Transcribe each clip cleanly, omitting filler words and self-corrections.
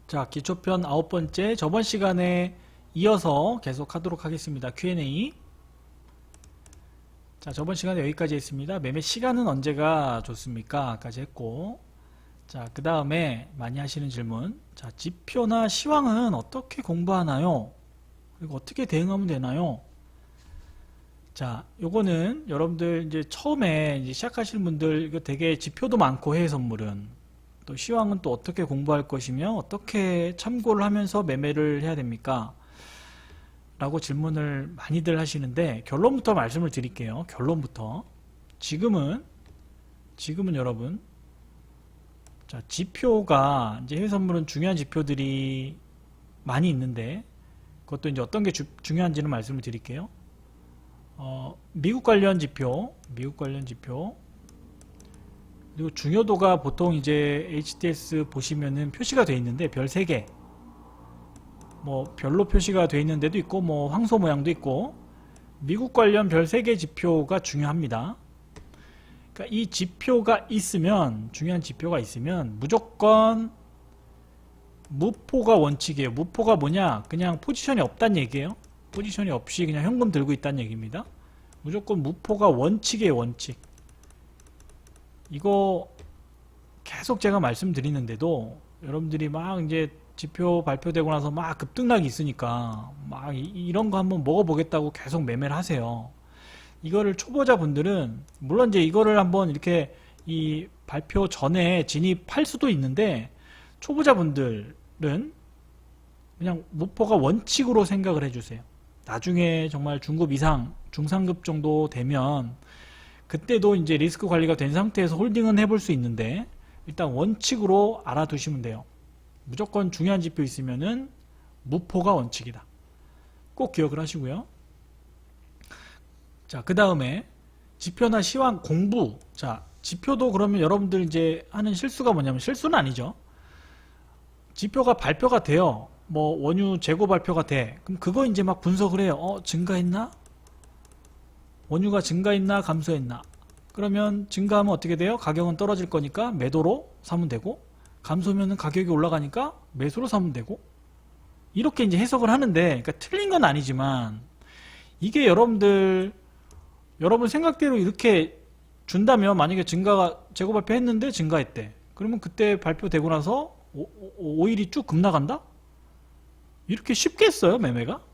자, 기초편 9번째 저번 시간에 이어서 계속 하도록 하겠습니다. Q&A. 자, 저번 시간에 여기까지 했습니다. 매매 시간은 언제가 좋습니까? 까지 했고, 자, 그 다음에 많이 하시는 질문. 자, 지표나 시황은 어떻게 공부하나요? 그리고 어떻게 대응하면 되나요? 자, 요거는 여러분들 이제 처음에 이제 시작하시는 분들 이거 되게 지표도 많고 해외 선물은 또 시황은 또 어떻게 공부할 것이며 어떻게 참고를 하면서 매매를 해야 됩니까? 라고 질문을 많이들 하시는데 결론부터 말씀을 드릴게요. 결론부터. 지금은 여러분, 자, 지표가 이제 해외 선물은 중요한 지표들이 많이 있는데 그것도 이제 어떤 게 중요한지는 말씀을 드릴게요. 미국 관련 지표, 그리고 중요도가 보통 이제 HTS 보시면은 표시가 되어 있는데 별 3개, 뭐 별로 표시가 되어 있는 데도 있고 뭐 황소 모양도 있고 미국 관련 별 3개 지표가 중요합니다. 그러니까 이 지표가 있으면, 중요한 지표가 있으면 무조건 무포가 원칙이에요. 무포가 뭐냐? 그냥 포지션이 없다는 얘기예요. 포지션이 없이 그냥 현금 들고 있다는 얘기입니다. 무조건 무포가 원칙이에요. 원칙. 이거 계속 제가 말씀드리는데도 여러분들이 막 이제 지표 발표되고 나서 막 급등락이 있으니까 막 이런 거 한번 먹어보겠다고 계속 매매를 하세요. 이거를 초보자분들은 물론 이제 이거를 한번 이렇게 이 발표 전에 진입할 수도 있는데 초보자분들은 그냥 무포가 원칙으로 생각을 해주세요. 나중에 정말 중급 이상, 중상급 정도 되면 그때도 이제 리스크 관리가 된 상태에서 홀딩은 해볼 수 있는데 일단 원칙으로 알아두시면 돼요. 무조건 중요한 지표 있으면은 무포가 원칙이다. 꼭 기억을 하시고요. 자, 그 다음에 지표나 시황 공부. 자, 지표도 그러면 여러분들 이제 하는 실수가 뭐냐면, 실수는 아니죠. 지표가 발표가 돼요. 뭐 원유 재고 발표가 돼. 그럼 그거 이제 막 분석을 해요. 증가했나? 원유가 증가했나 감소했나? 그러면 증가하면 어떻게 돼요? 가격은 떨어질 거니까 매도로 사면 되고, 감소하면 가격이 올라가니까 매수로 사면 되고, 이렇게 이제 해석을 하는데, 그러니까 틀린 건 아니지만 이게 여러분 생각대로 이렇게 준다면, 만약에 재고 발표했는데 증가했대. 그러면 그때 발표되고 나서 오일이 쭉 급나간다? 이렇게 쉽게 했어요, 매매가?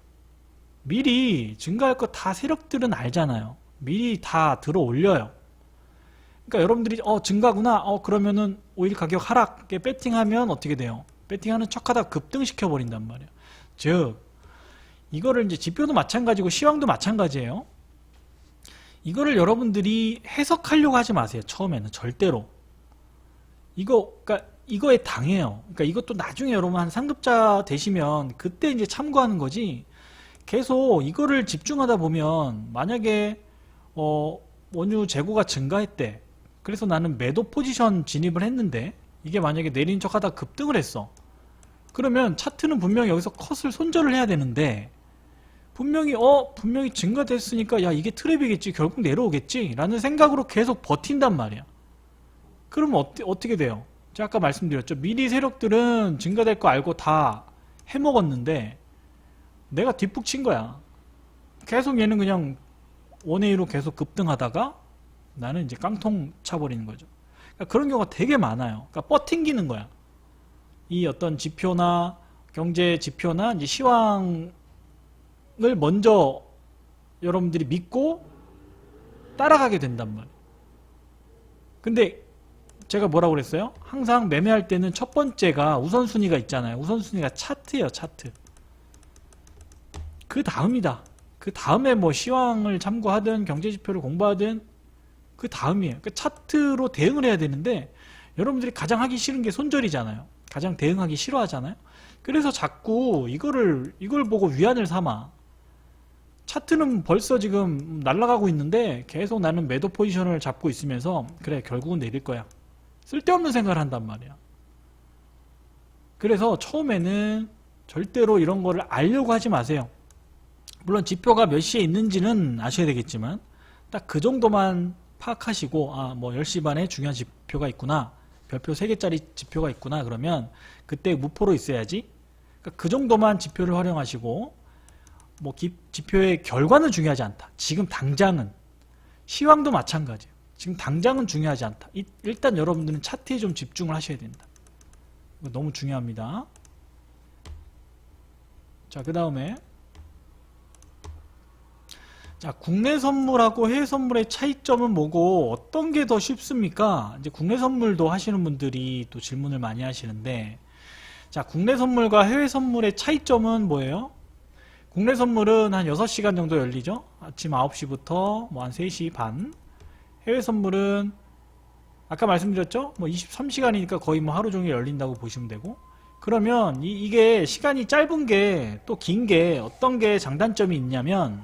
미리 증가할 거 다 세력들은 알잖아요. 미리 다 들어 올려요. 그러니까 여러분들이 증가구나. 그러면은 오일 가격 하락에 배팅하면 어떻게 돼요? 배팅하는 척하다 급등시켜 버린단 말이에요. 즉 이거를 이제 지표도 마찬가지고 시황도 마찬가지예요. 이거를 여러분들이 해석하려고 하지 마세요. 처음에는 절대로. 그러니까 이거에 당해요. 그러니까 이것도 나중에 여러분 한 상급자 되시면 그때 이제 참고하는 거지. 계속 이거를 집중하다 보면 만약에 원유 재고가 증가했대. 그래서 나는 매도 포지션 진입을 했는데 이게 만약에 내린 척하다 급등을 했어. 그러면 차트는 분명히 여기서 컷을 손절을 해야 되는데 분명히 증가됐으니까 야 이게 트랩이겠지, 결국 내려오겠지 라는 생각으로 계속 버틴단 말이야. 그러면 어떻게 돼요? 제가 아까 말씀드렸죠. 미리 세력들은 증가될 거 알고 다 해먹었는데 내가 뒷북 친 거야. 계속 얘는 그냥 원웨이로 계속 급등하다가 나는 이제 깡통 차버리는 거죠. 그러니까 그런 경우가 되게 많아요. 그러니까 버팅기는 거야. 이 어떤 지표나 경제 지표나 이제 시황을 먼저 여러분들이 믿고 따라가게 된단 말이에요. 근데 제가 뭐라고 그랬어요? 항상 매매할 때는 첫 번째가 우선순위가 있잖아요. 우선순위가 차트예요, 차트. 그 다음이다. 그 다음에 뭐 시황을 참고하든 경제지표를 공부하든 그 다음이에요. 그 차트로 대응을 해야 되는데 여러분들이 가장 하기 싫은 게 손절이잖아요. 가장 대응하기 싫어하잖아요. 그래서 자꾸 이걸 보고 위안을 삼아. 차트는 벌써 지금 날아가고 있는데 계속 나는 매도 포지션을 잡고 있으면서 그래 결국은 내릴 거야. 쓸데없는 생각을 한단 말이야. 그래서 처음에는 절대로 이런 거를 알려고 하지 마세요. 물론 지표가 몇 시에 있는지는 아셔야 되겠지만 딱 그 정도만 파악하시고 뭐 10시 반에 중요한 지표가 있구나, 별표 3개짜리 지표가 있구나. 그러면 그때 무표로 있어야지. 그러니까 그 정도만 지표를 활용하시고, 뭐 지표의 결과는 중요하지 않다. 지금 당장은. 시황도 마찬가지예요. 지금 당장은 중요하지 않다. 일단 여러분들은 차트에 좀 집중을 하셔야 된다. 이거 너무 중요합니다. 자, 그 다음에 자, 국내 선물하고 해외 선물의 차이점은 뭐고 어떤 게 더 쉽습니까? 이제 국내 선물도 하시는 분들이 또 질문을 많이 하시는데, 자, 국내 선물과 해외 선물의 차이점은 뭐예요? 국내 선물은 한 6시간 정도 열리죠? 아침 9시부터 뭐 한 3시 반. 해외 선물은 아까 말씀드렸죠? 뭐 23시간이니까 거의 뭐 하루 종일 열린다고 보시면 되고, 그러면 이게 시간이 짧은 게 또 긴 게 어떤 게 장단점이 있냐면,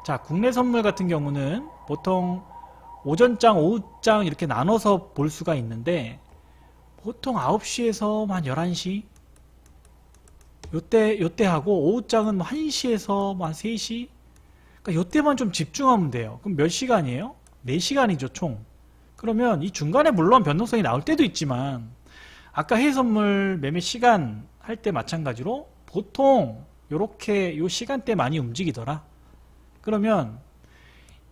자, 국내 선물 같은 경우는 보통 오전장, 오후장 이렇게 나눠서 볼 수가 있는데, 보통 9시에서 한 11시 요때 하고, 오후장은 뭐 1시에서 뭐 한 3시, 그러니까 요때만 좀 집중하면 돼요. 그럼 몇 시간이에요? 4시간이죠 총. 그러면 이 중간에 물론 변동성이 나올 때도 있지만, 아까 해외 선물 매매 시간 할 때 마찬가지로 보통 요렇게 요 시간대 많이 움직이더라. 그러면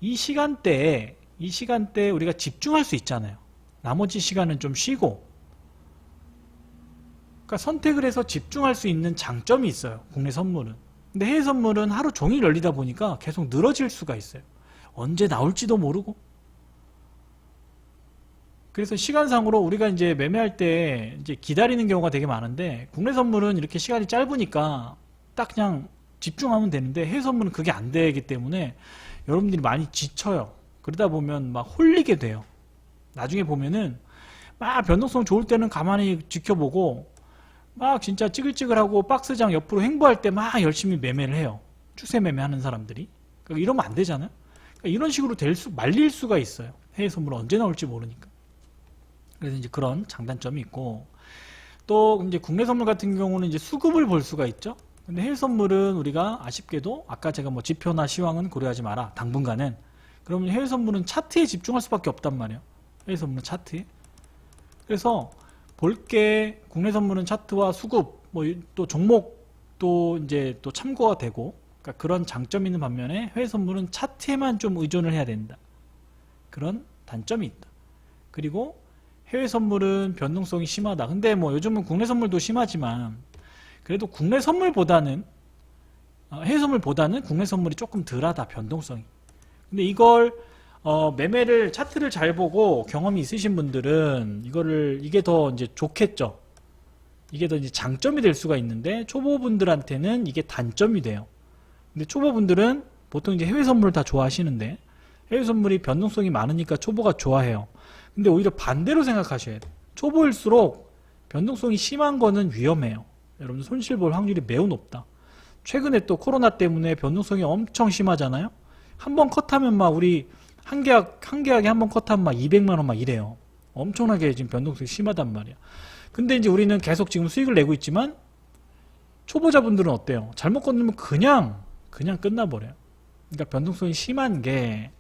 이 시간대에 우리가 집중할 수 있잖아요. 나머지 시간은 좀 쉬고. 그러니까 선택을 해서 집중할 수 있는 장점이 있어요, 국내 선물은. 근데 해외 선물은 하루 종일 열리다 보니까 계속 늘어질 수가 있어요. 언제 나올지도 모르고. 그래서 시간상으로 우리가 이제 매매할 때 이제 기다리는 경우가 되게 많은데, 국내 선물은 이렇게 시간이 짧으니까 딱 그냥 집중하면 되는데, 해외 선물은 그게 안 되기 때문에 여러분들이 많이 지쳐요. 그러다 보면 막 홀리게 돼요. 나중에 보면은 막 변동성 좋을 때는 가만히 지켜보고, 막 진짜 찌글찌글하고 박스장 옆으로 횡보할 때 막 열심히 매매를 해요. 추세 매매하는 사람들이. 그러니까 이러면 안 되잖아요. 그러니까 이런 식으로 말릴 수가 있어요. 해외 선물은 언제 나올지 모르니까. 그래서 이제 그런 장단점이 있고, 또 이제 국내 선물 같은 경우는 이제 수급을 볼 수가 있죠. 근데 해외 선물은 우리가 아쉽게도 아까 제가 뭐 지표나 시황은 고려하지 마라, 당분간은. 그러면 해외 선물은 차트에 집중할 수밖에 없단 말이에요. 해외 선물은 차트에. 그래서 볼게 국내 선물은 차트와 수급, 뭐 또 종목도 이제 또 참고가 되고, 그러니까 그런 장점이 있는 반면에 해외 선물은 차트에만 좀 의존을 해야 된다. 그런 단점이 있다. 그리고 해외 선물은 변동성이 심하다. 근데 뭐 요즘은 국내 선물도 심하지만, 그래도 국내 선물보다는 해외 선물보다는 국내 선물이 조금 덜하다, 변동성이. 근데 이걸 매매를 차트를 잘 보고 경험이 있으신 분들은 이게 더 이제 좋겠죠. 이게 더 이제 장점이 될 수가 있는데, 초보분들한테는 이게 단점이 돼요. 근데 초보분들은 보통 이제 해외 선물을 다 좋아하시는데, 해외 선물이 변동성이 많으니까 초보가 좋아해요. 근데 오히려 반대로 생각하셔야 돼요. 초보일수록 변동성이 심한 거는 위험해요. 여러분 손실 볼 확률이 매우 높다. 최근에 또 코로나 때문에 변동성이 엄청 심하잖아요. 한번 컷하면 막 우리 한 계약에 한 번 컷하면 막 200만 원 막 이래요. 엄청나게 지금 변동성이 심하단 말이야. 근데 이제 우리는 계속 지금 수익을 내고 있지만, 초보자분들은 어때요? 잘못 건드리면 그냥 끝나버려요. 그러니까 변동성이 심한 게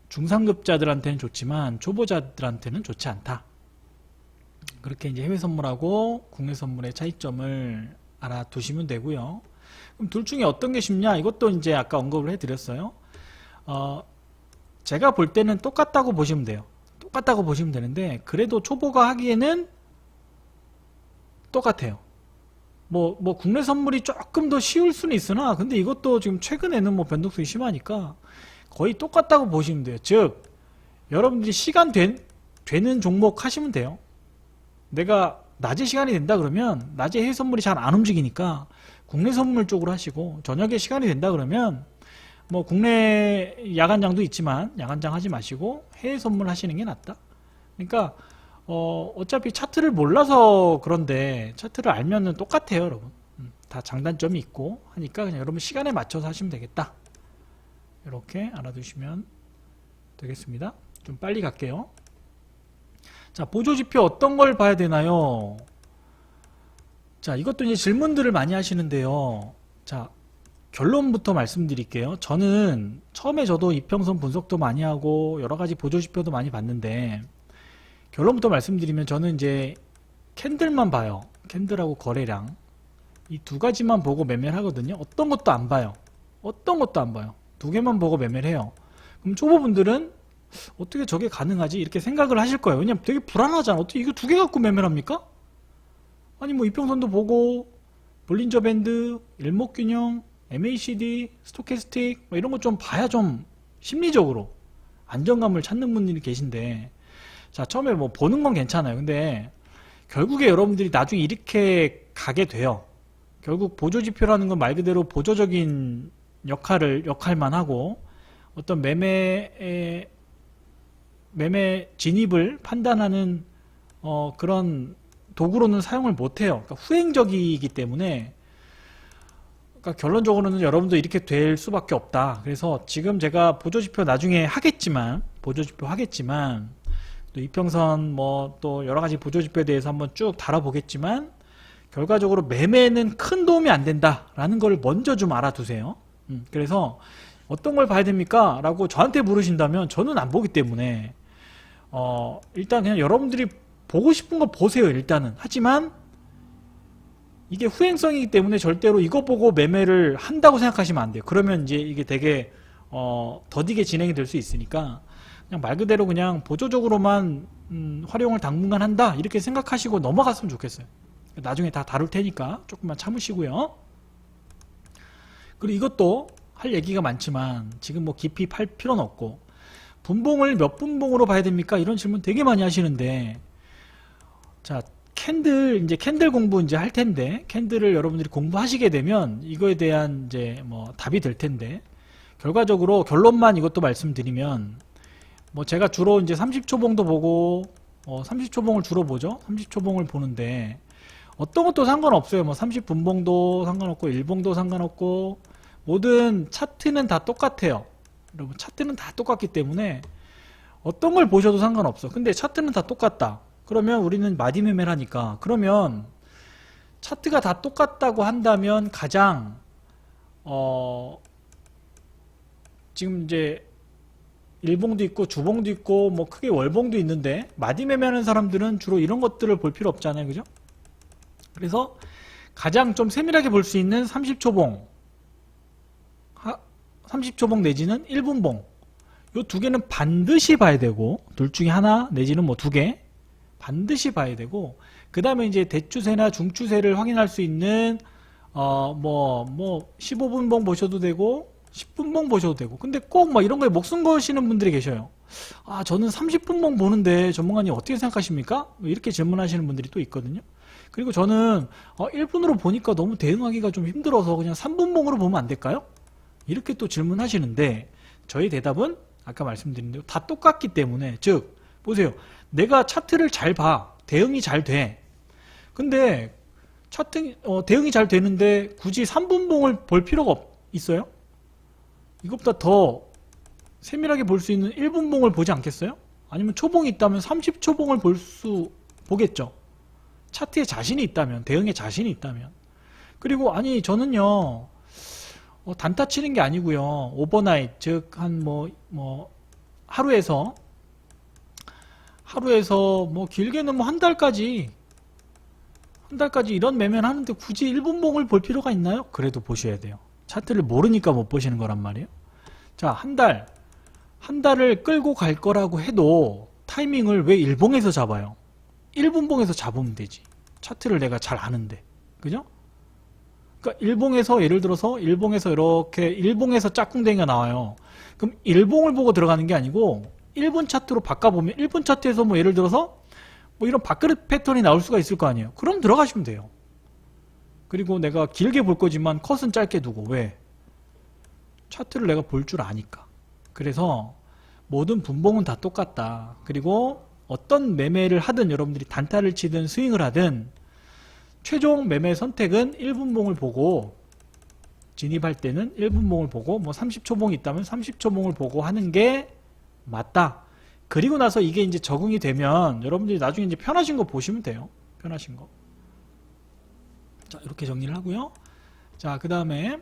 중상급자들한테는 좋지만 초보자들한테는 좋지 않다. 그렇게 이제 해외 선물하고 국내 선물의 차이점을 알아두시면 되고요. 그럼 둘 중에 어떤 게 쉽냐? 이것도 이제 아까 언급을 해드렸어요. 제가 볼 때는 똑같다고 보시면 돼요. 똑같다고 보시면 되는데, 그래도 초보가 하기에는 똑같아요. 뭐 국내 선물이 조금 더 쉬울 수는 있으나, 근데 이것도 지금 최근에는 뭐 변동성이 심하니까 거의 똑같다고 보시면 돼요. 즉, 여러분들이 시간 되는 종목 하시면 돼요. 내가 낮에 시간이 된다 그러면, 낮에 해외 선물이 잘 안 움직이니까 국내 선물 쪽으로 하시고, 저녁에 시간이 된다 그러면 뭐 국내 야간장도 있지만 야간장 하지 마시고 해외 선물 하시는 게 낫다. 그러니까 어차피 차트를 몰라서 그런데, 차트를 알면은 똑같아요, 여러분. 다 장단점이 있고 하니까 그냥 여러분 시간에 맞춰서 하시면 되겠다. 이렇게 알아두시면 되겠습니다. 좀 빨리 갈게요. 자, 보조지표 어떤 걸 봐야 되나요? 자, 이것도 이제 질문들을 많이 하시는데요. 자, 결론부터 말씀드릴게요. 저는 처음에 저도 이평선 분석도 많이 하고 여러가지 보조지표도 많이 봤는데, 결론부터 말씀드리면 저는 이제 캔들만 봐요. 캔들하고 거래량. 이 두 가지만 보고 매매를 하거든요. 어떤 것도 안 봐요. 어떤 것도 안 봐요. 두 개만 보고 매매를 해요. 그럼 초보분들은 어떻게 저게 가능하지? 이렇게 생각을 하실 거예요. 왜냐면 되게 불안하잖아. 어떻게 이거 두 개 갖고 매매를 합니까? 아니 뭐 이평선도 보고 볼린저 밴드, 일목균형, MACD, 스토캐스틱 뭐 이런 거 좀 봐야 좀 심리적으로 안정감을 찾는 분들이 계신데, 자 처음에 뭐 보는 건 괜찮아요. 근데 결국에 여러분들이 나중에 이렇게 가게 돼요. 결국 보조지표라는 건 말 그대로 보조적인 역할만 하고, 어떤 매매 진입을 판단하는 그런 도구로는 사용을 못해요. 그러니까 후행적이기 때문에, 그러니까 결론적으로는 여러분도 이렇게 될 수밖에 없다. 그래서 지금 제가 보조지표 나중에 하겠지만, 또 이평선 뭐 또 여러가지 보조지표에 대해서 한번 쭉 다뤄보겠지만, 결과적으로 매매는 큰 도움이 안 된다라는 걸 먼저 좀 알아두세요. 그래서 어떤 걸 봐야 됩니까? 라고 저한테 물으신다면 저는 안 보기 때문에 일단 그냥 여러분들이 보고 싶은 거 보세요. 일단은. 하지만 이게 후행성이기 때문에 절대로 이거 보고 매매를 한다고 생각하시면 안 돼요. 그러면 이제 이게 되게 더디게 진행이 될 수 있으니까 그냥 말 그대로 그냥 보조적으로만 활용을 당분간 한다 이렇게 생각하시고 넘어갔으면 좋겠어요. 나중에 다 다룰 테니까 조금만 참으시고요. 그리고 이것도 할 얘기가 많지만 지금 뭐 깊이 팔 필요는 없고, 분봉을 몇 분봉으로 봐야 됩니까? 이런 질문 되게 많이 하시는데, 자 이제 캔들 공부 이제 할 텐데, 캔들을 여러분들이 공부하시게 되면 이거에 대한 이제 뭐 답이 될 텐데, 결과적으로 결론만 이것도 말씀드리면, 뭐 제가 주로 이제 30초봉도 보고 30초봉을 주로 보죠. 30초봉을 보는데 어떤 것도 상관없어요. 뭐 30분봉도 상관없고 1봉도 상관없고, 모든 차트는 다 똑같아요. 여러분 차트는 다 똑같기 때문에 어떤 걸 보셔도 상관없어. 근데 차트는 다 똑같다. 그러면 우리는 마디 매매를 하니까, 그러면 차트가 다 똑같다고 한다면 가장 지금 이제 일봉도 있고 주봉도 있고 뭐 크게 월봉도 있는데, 마디 매매하는 사람들은 주로 이런 것들을 볼 필요 없잖아요. 그죠? 그래서 가장 좀 세밀하게 볼 수 있는 30초봉 내지는 1분봉, 요 두 개는 반드시 봐야 되고, 둘 중에 하나 내지는 뭐 두 개 반드시 봐야 되고, 그 다음에 이제 대추세나 중추세를 확인할 수 있는 15분봉 보셔도 되고 10분봉 보셔도 되고. 근데 꼭 뭐 이런 거에 목숨 거시는 분들이 계셔요. 아 저는 30분봉 보는데 전문가님 어떻게 생각하십니까? 이렇게 질문하시는 분들이 또 있거든요. 그리고 저는 1분으로 보니까 너무 대응하기가 좀 힘들어서 그냥 3분봉으로 보면 안 될까요? 이렇게 또 질문하시는데, 저희 대답은 아까 말씀드린 대로 다 똑같기 때문에, 즉 보세요. 내가 차트를 잘 봐. 대응이 잘 돼. 근데 대응이 잘 되는데 굳이 3분봉을 볼 필요가 있어요? 이것보다 더 세밀하게 볼 수 있는 1분봉을 보지 않겠어요? 아니면 초봉이 있다면 30초봉을 보겠죠. 차트에 자신이 있다면, 대응에 자신이 있다면. 그리고 아니 저는요 단타 치는 게 아니고요, 오버나잇, 즉 한 하루에서 뭐 길게는 뭐 한 달까지 이런 매매를 하는데 굳이 1분봉을 볼 필요가 있나요? 그래도 보셔야 돼요. 차트를 모르니까 못 보시는 거란 말이에요. 자, 한 달을 끌고 갈 거라고 해도 타이밍을 왜 일봉에서 잡아요? 1분봉에서 잡으면 되지. 차트를 내가 잘 아는데. 그죠? 그러니까 일봉에서, 예를 들어서 일봉에서 이렇게 일봉에서 짝꿍댕이가 나와요. 그럼 일봉을 보고 들어가는 게 아니고 1분 차트로 바꿔보면 1분 차트에서 뭐 예를 들어서 뭐 이런 밥그릇 패턴이 나올 수가 있을 거 아니에요. 그럼 들어가시면 돼요. 그리고 내가 길게 볼 거지만 컷은 짧게 두고. 왜? 차트를 내가 볼 줄 아니까. 그래서 모든 분봉은 다 똑같다. 그리고 어떤 매매를 하든, 여러분들이 단타를 치든 스윙을 하든 최종 매매 선택은 1분봉을 보고, 진입할 때는 1분봉을 보고, 뭐 30초봉이 있다면 30초봉을 보고 하는 게 맞다. 그리고 나서 이게 이제 적응이 되면 여러분들이 나중에 이제 편하신 거 보시면 돼요. 편하신 거. 자, 이렇게 정리를 하고요. 자, 그 다음에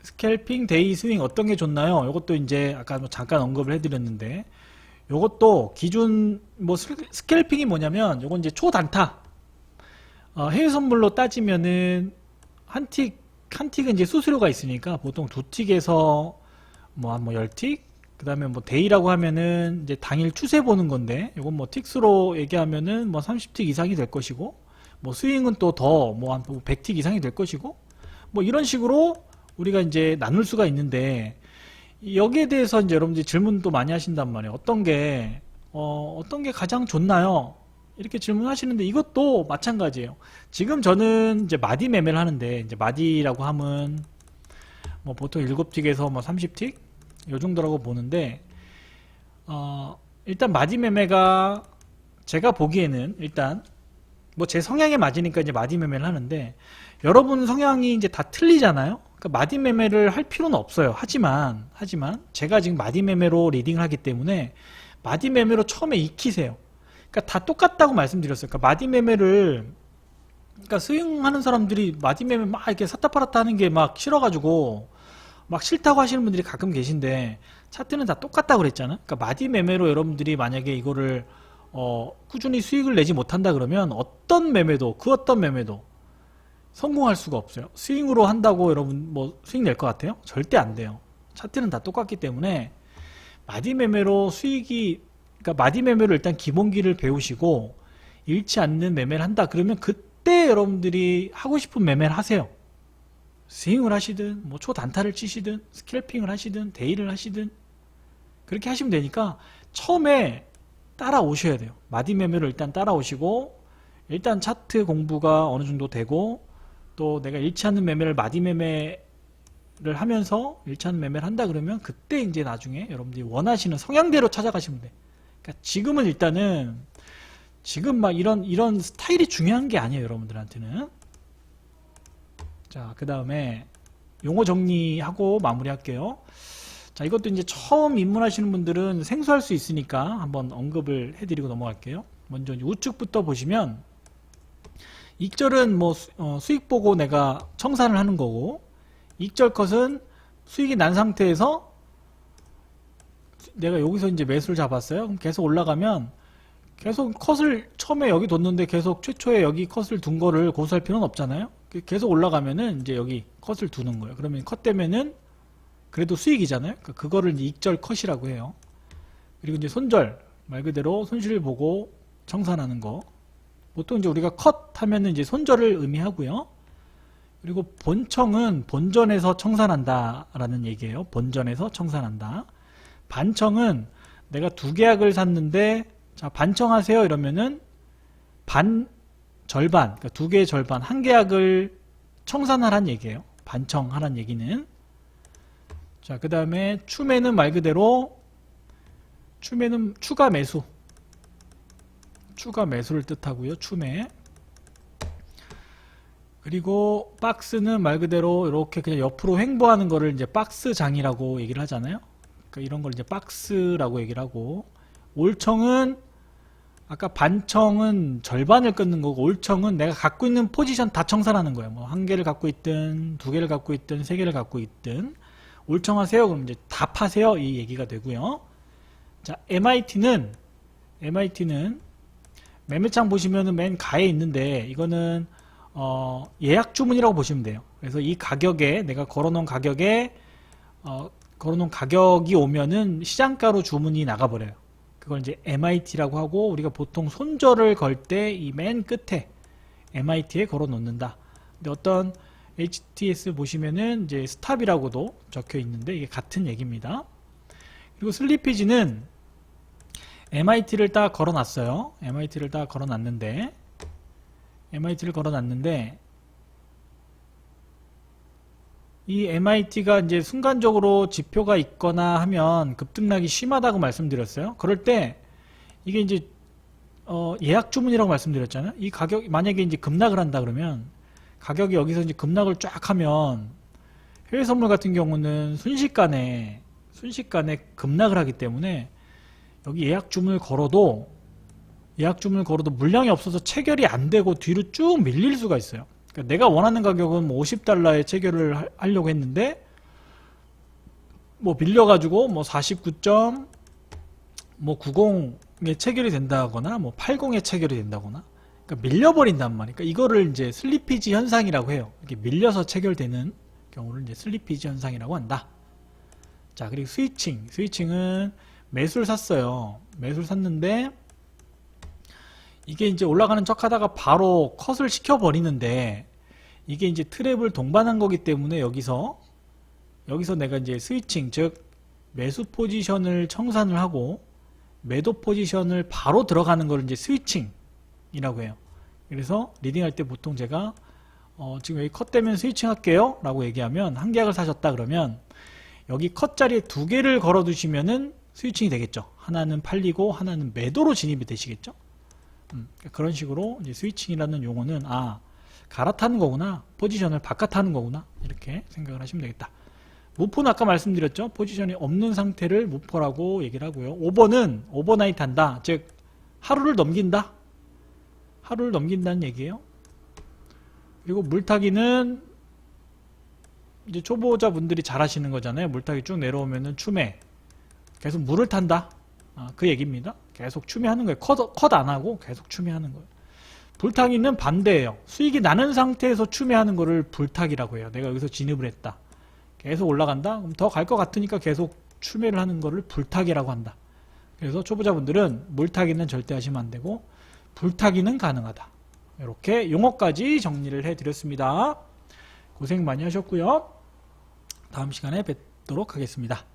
스캘핑 데이 스윙 어떤 게 좋나요? 이것도 이제 아까 뭐 잠깐 언급을 해드렸는데, 요것도 기준 뭐 스캘핑이 뭐냐면 요건 이제 초단타. 해외 선물로 따지면은 한 틱은 이제 수수료가 있으니까 보통 2틱에서 뭐 한 10틱, 그 다음에 뭐 데이라고 하면은 이제 당일 추세 보는 건데, 요건 뭐 틱수로 얘기하면은 뭐 30틱 이상이 될 것이고, 뭐 스윙은 또 더 뭐 한 100틱 이상이 될 것이고, 뭐 이런 식으로 우리가 이제 나눌 수가 있는데, 여기에 대해서 이제 여러분들이 질문도 많이 하신단 말이에요. 어떤 게 가장 좋나요? 이렇게 질문하시는데 이것도 마찬가지예요. 지금 저는 이제 마디 매매를 하는데, 이제 마디라고 하면 뭐 보통 7틱에서 뭐 30틱 요 정도라고 보는데, 일단 마디 매매가 제가 보기에는 일단 뭐 제 성향에 맞으니까 이제 마디 매매를 하는데, 여러분 성향이 이제 다 틀리잖아요. 그러니까 마디 매매를 할 필요는 없어요. 하지만 제가 지금 마디 매매로 리딩을 하기 때문에 마디 매매로 처음에 익히세요. 그러니까 다 똑같다고 말씀드렸어요. 그러니까 마디 매매를, 그러니까 스윙하는 사람들이 마디 매매 막 이렇게 샀다 팔았다 하는 게 막 싫어가지고 막 싫다고 하시는 분들이 가끔 계신데, 차트는 다 똑같다고 그랬잖아요. 그러니까 마디 매매로 여러분들이 만약에 이거를 꾸준히 수익을 내지 못한다 그러면 어떤 매매도 성공할 수가 없어요. 스윙으로 한다고 여러분 뭐 수익 낼 것 같아요? 절대 안 돼요. 차트는 다 똑같기 때문에 마디 매매로 그러니까 마디 매매로 일단 기본기를 배우시고 잃지 않는 매매를 한다 그러면 그때 여러분들이 하고 싶은 매매를 하세요. 스윙을 하시든 뭐 초단타를 치시든 스캘핑을 하시든 데이를 하시든 그렇게 하시면 되니까 처음에 따라오셔야 돼요. 마디 매매로 일단 따라오시고, 일단 차트 공부가 어느 정도 되고, 또 내가 잃지 않는 매매를 마디 매매를 하면서 잃지 않는 매매를 한다 그러면 그때 이제 나중에 여러분들이 원하시는 성향대로 찾아가시면 돼. 그러니까 지금은 일단은 지금 막 이런 스타일이 중요한 게 아니에요. 여러분들한테는. 자, 그 다음에 용어 정리하고 마무리할게요. 자, 이것도 이제 처음 입문하시는 분들은 생소할 수 있으니까 한번 언급을 해드리고 넘어갈게요. 먼저 우측부터 보시면, 익절은 뭐 수익 보고 내가 청산을 하는 거고, 익절 컷은 수익이 난 상태에서 내가 여기서 이제 매수를 잡았어요. 그럼 계속 올라가면 계속 컷을 처음에 여기 뒀는데 계속 최초에 여기 컷을 둔 거를 고수할 필요는 없잖아요. 계속 올라가면은 이제 여기 컷을 두는 거예요. 그러면 컷 되면은 그래도 수익이잖아요. 그러니까 그거를 이제 익절 컷이라고 해요. 그리고 이제 손절, 말 그대로 손실을 보고 청산하는 거. 보통 이제 우리가 컷 하면은 이제 손절을 의미하고요. 그리고 본청은 본전에서 청산한다 라는 얘기예요. 본전에서 청산한다. 반청은 내가 2계약을 샀는데, 자, 반청하세요 이러면은 절반, 그러니까 2개의 절반, 1계약을 청산하란 얘기예요. 반청하란 얘기는. 자, 그 다음에 추매는 말 그대로, 추매는 추가 매수를 뜻하고요. 추매. 그리고 박스는 말 그대로 이렇게 그냥 옆으로 횡보하는 거를 이제 박스장이라고 얘기를 하잖아요. 그러니까 이런 걸 이제 박스라고 얘기를 하고, 올청은 아까 반청은 절반을 끊는 거고, 올청은 내가 갖고 있는 포지션 다 청산하는 거예요. 뭐 1개를 갖고 있든 2개를 갖고 있든 3개를 갖고 있든 올청하세요. 그럼 이제 다 파세요. 이 얘기가 되고요. 자, MIT는 매매창 보시면은 맨 가에 있는데, 이거는 예약 주문이라고 보시면 돼요. 그래서 이 가격에 내가 걸어놓은 가격에 걸어놓은 가격이 오면은 시장가로 주문이 나가버려요. 그걸 이제 MIT라고 하고, 우리가 보통 손절을 걸 때 이 맨 끝에 MIT에 걸어 놓는다. 근데 어떤 HTS 보시면은 이제 스탑이라고도 적혀 있는데 이게 같은 얘기입니다. 그리고 슬리피지는 MIT를 딱 걸어 놨어요. MIT를 걸어 놨는데 이 MIT가 이제 순간적으로 지표가 있거나 하면 급등락이 심하다고 말씀드렸어요. 그럴 때 이게 이제 예약 주문이라고 말씀드렸잖아요. 이 가격 만약에 이제 급락을 한다 그러면, 가격이 여기서 이제 급락을 쫙 하면 해외 선물 같은 경우는 순식간에 급락을 하기 때문에 여기 예약 주문을 걸어도 물량이 없어서 체결이 안 되고 뒤로 쭉 밀릴 수가 있어요. 그러니까 내가 원하는 가격은 뭐 $50에 체결을 하려고 했는데 뭐 밀려가지고 뭐 49점 뭐 90에 체결이 된다거나 뭐 80에 체결이 된다거나 그러니까 밀려버린단 말이에요. 그러니까 이거를 이제 슬리피지 현상이라고 해요. 이렇게 밀려서 체결되는 경우를 이제 슬리피지 현상이라고 한다. 자, 그리고 스위칭은 매수를 샀어요. 매수를 샀는데 이게 이제 올라가는 척 하다가 바로 컷을 시켜버리는데 이게 이제 트랩을 동반한 거기 때문에 여기서 내가 이제 스위칭, 즉 매수 포지션을 청산을 하고 매도 포지션을 바로 들어가는 걸 이제 스위칭이라고 해요. 그래서 리딩할 때 보통 제가 지금 여기 컷 되면 스위칭 할게요 라고 얘기하면 한 계약을 사셨다 그러면 여기 컷 자리에 두 개를 걸어 두시면은 스위칭이 되겠죠. 하나는 팔리고 하나는 매도로 진입이 되시겠죠. 그런 식으로 이제 스위칭이라는 용어는 갈아타는 거구나, 포지션을 바깥하는 거구나, 이렇게 생각을 하시면 되겠다. 무포는 아까 말씀드렸죠. 포지션이 없는 상태를 무포라고 얘기를 하고요. 오버는 오버나이트 한다, 즉 하루를 넘긴다, 하루를 넘긴다는 얘기예요. 그리고 물타기는 이제 초보자분들이 잘 하시는 거잖아요. 물타기 쭉 내려오면은 추매, 계속 물을 탄다, 그 얘기입니다. 계속 추매하는 거예요. 컷 안 하고 계속 추매하는 거예요. 불타기는 반대예요. 수익이 나는 상태에서 추매하는 거를 불타기라고 해요. 내가 여기서 진입을 했다, 계속 올라간다, 그럼 더 갈 것 같으니까 계속 추매를 하는 거를 불타기라고 한다. 그래서 초보자분들은 물타기는 절대 하시면 안 되고 불타기는 가능하다. 이렇게 용어까지 정리를 해드렸습니다. 고생 많이 하셨고요. 다음 시간에 뵙도록 하겠습니다.